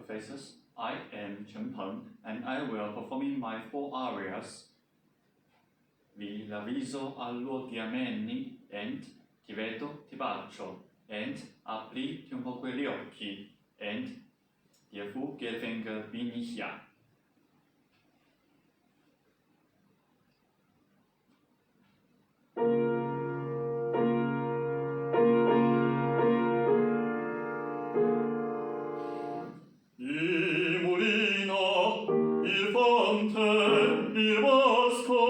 professors. I am Chen Peng, and I will perform my 4 arias: L'avviso all'ordinamento and Ti vedo, ti bacio, and Apriti un po' quegli occhi, and Dir Fuggelfänger bin ich ja. Il mulino, il fonte, il bosco,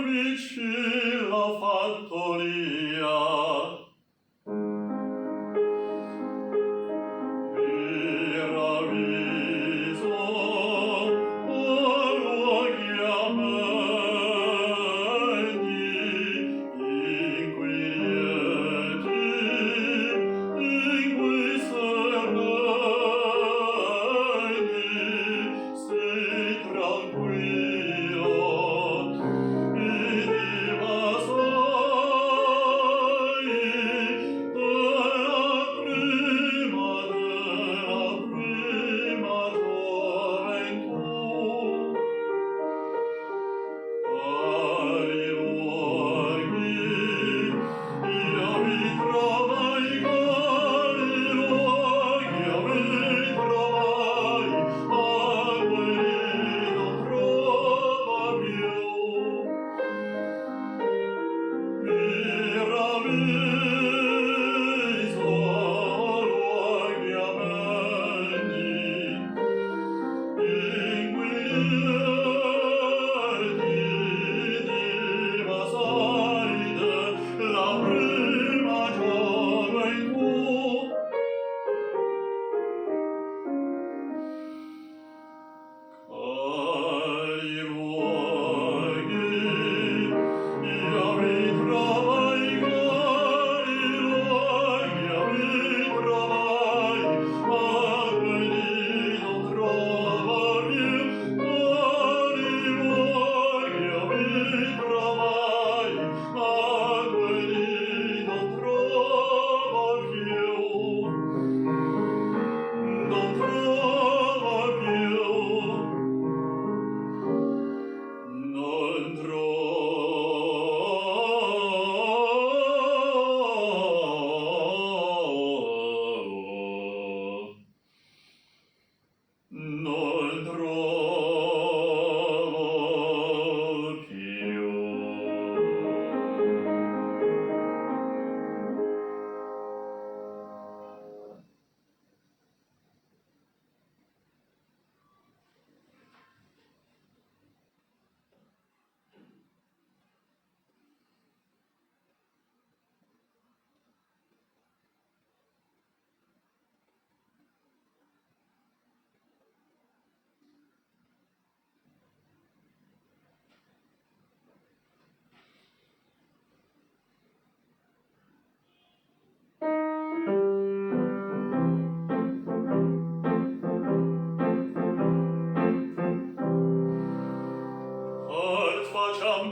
vicino la fattoria. Il ravviso, luoghi ameni, inquieti, sei tranquillo,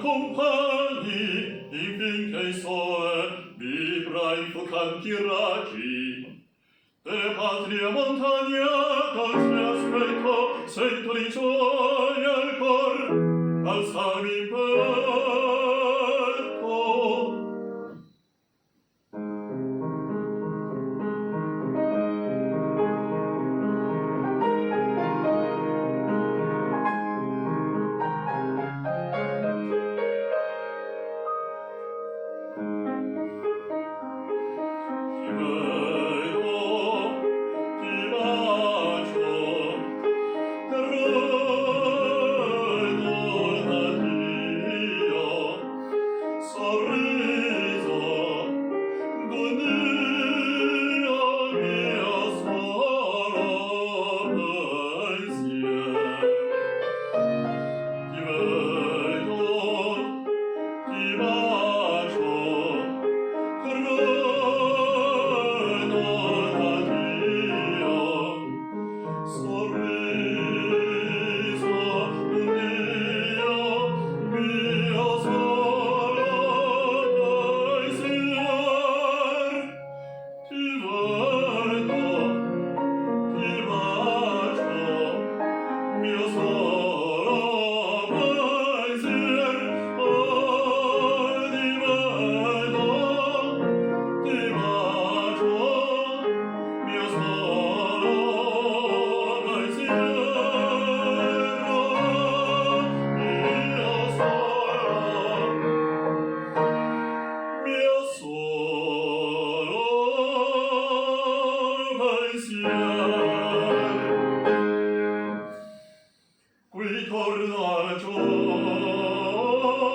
compagni, finché il sole vibra in fuocanti raggi. Delle patrie montagna dolce aspetto, sento di gioia il cor alzarmi in petto. Ti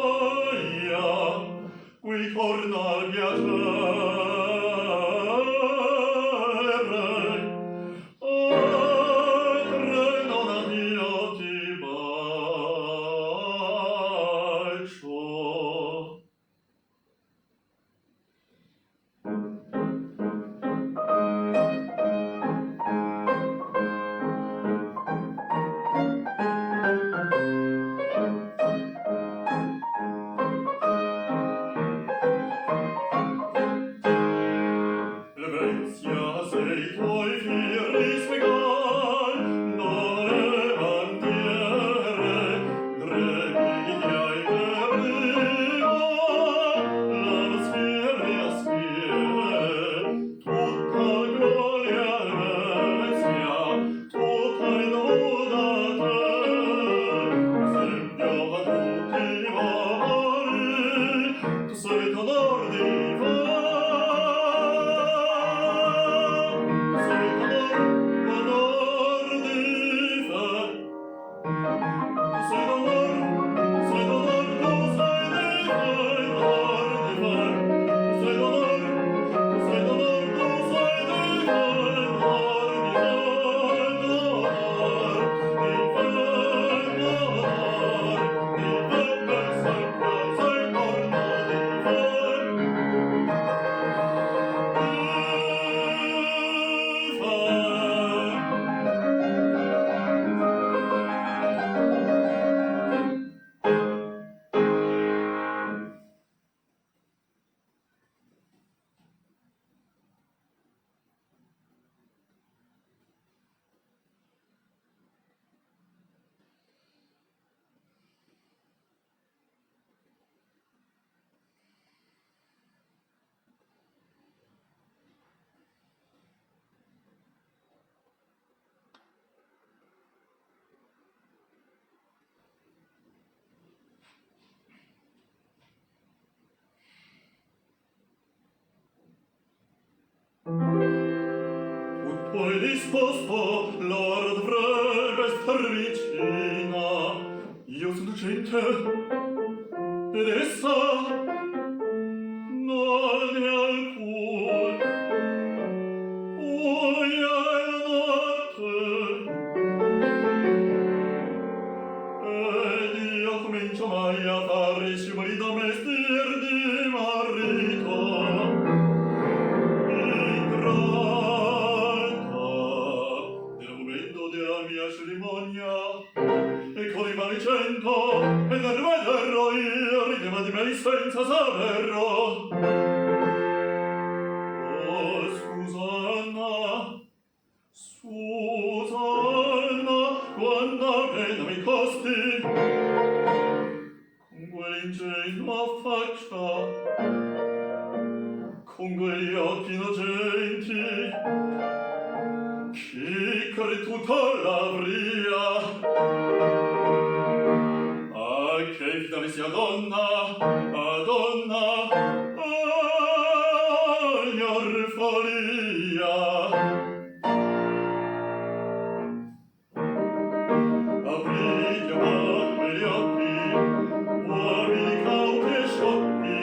gioia, qui torna al piacere, altre non addio ti bacio. Venezia, se i tuoi fieri spegai, d'ore bandiere, dreviglia in berrigo, la sfiere a sfiere, tutta gloria Venezia, tutta rinuda a te, esempio a tutti i mari, tu sei t'onor di Tutto è disposto, l'ora dovrebbe star vicina. Io sono gente, ed essa non è alcun. Poi è la notte, ed io comincio mai a fare i simili domestici di marito. Cerimonia e con i mani cento e nel vederlo io rideva di me senza saperlo. Oh, Susanna, Susanna, quanta pena mi costi con quell'ingenua faccia, con quegli occhi innocenti, chi creduto l'avria. Ah, che vita mi sia donna, Madonna, agnor follia. Aprite a gli occhi, uomini cauti e sciocchi,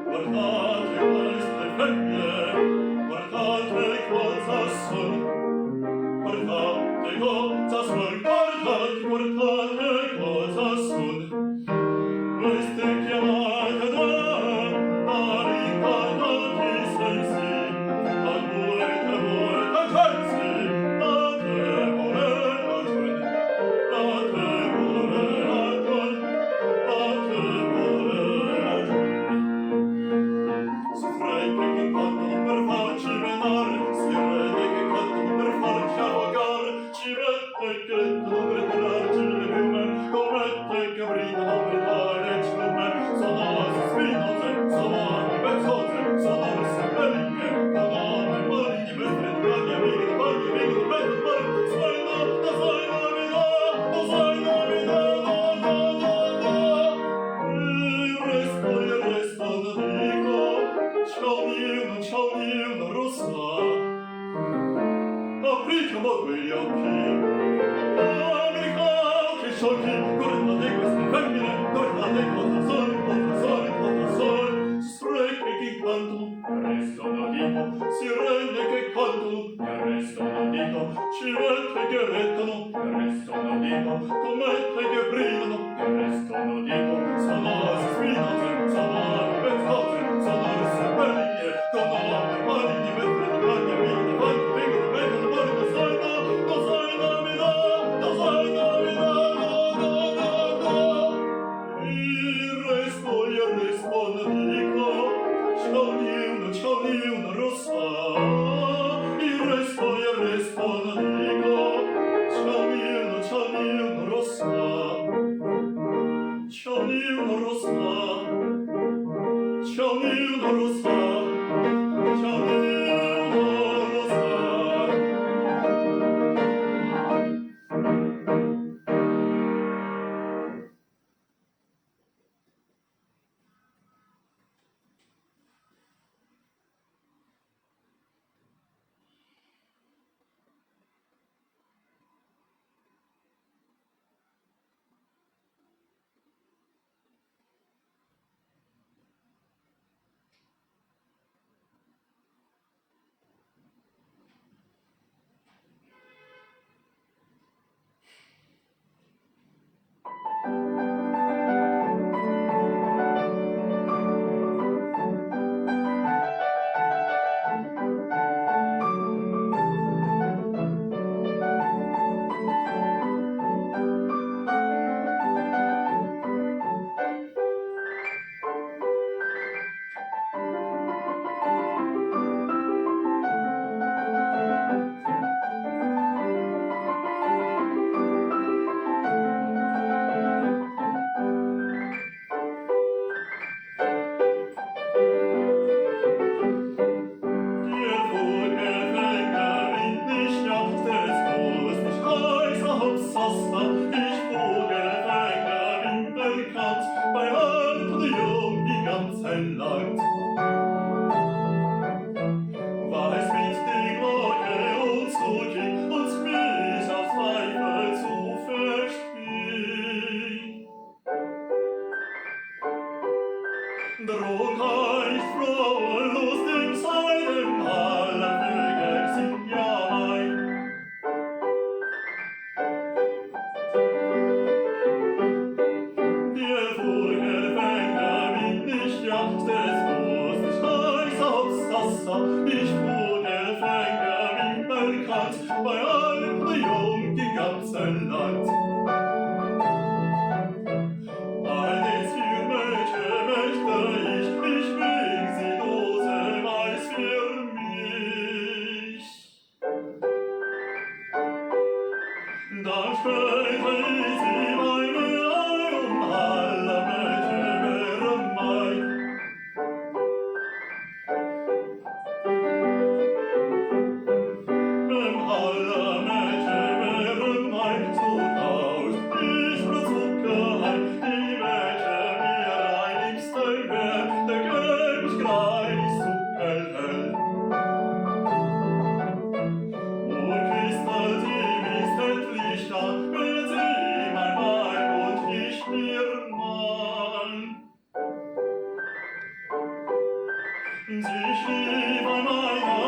guardate queste femmine, guardate cosa son. Guardate cosa son, guardate cosa son. Queste chiamate da ricordati sensi, a Sich lieb an meiner